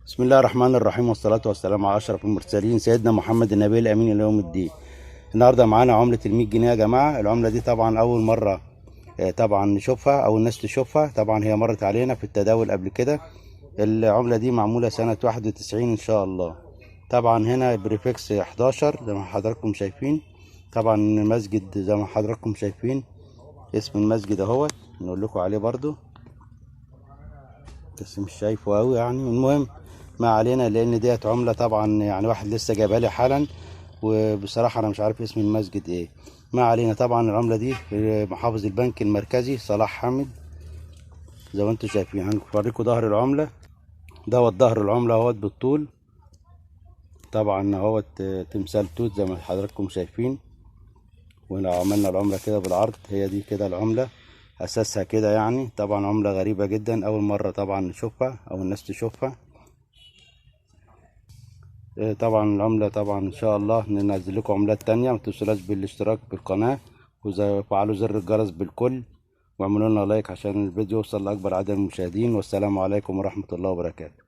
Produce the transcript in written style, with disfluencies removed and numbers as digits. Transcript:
بسم الله الرحمن الرحيم، والصلاة والسلام على أشرف المرسلين سيدنا محمد النبي الأمين إلى يوم الدين. النهاردة معانا عملة ال100 جنيه يا جماعة. العملة دي طبعا أول مرة طبعا نشوفها أو الناس تشوفها. طبعا هي مرت علينا في التداول قبل كده. العملة دي معمولة سنة 91 إن شاء الله. طبعا هنا بريفكس 11 زي ما حضراتكم شايفين. طبعا المسجد زي ما حضراتكم شايفين، اسم المسجد اهوت نقول لكم عليه برضو، بس مش شايفه قوي يعني. المهم ما علينا، لان ديت عملة طبعا يعني واحد لسه جايبها لي حالا، وبصراحة انا مش عارف اسم المسجد ايه. ما علينا. طبعا العملة دي في محافظ البنك المركزي صلاح حامد زي ما انتم شايفين. هنوريكم ظهر العملة. دوت ظهر العملة اهوت بالطول. طبعا اهوت تمثال توت زي ما حضراتكم شايفين. ولو عملنا العملة كده بالعرض، هي دي كده العملة اساسها كده يعني. طبعا عملة غريبة جدا، اول مرة طبعا نشوفها او الناس تشوفها. طبعا العملة طبعا ان شاء الله ننزل لكم عملات تانية. ما تنسوش بالاشتراك بالقناة، وفعلوا زر الجرس بالكل، واعملوا لنا لايك عشان الفيديو يوصل لاكبر عدد من المشاهدين. والسلام عليكم ورحمة الله وبركاته.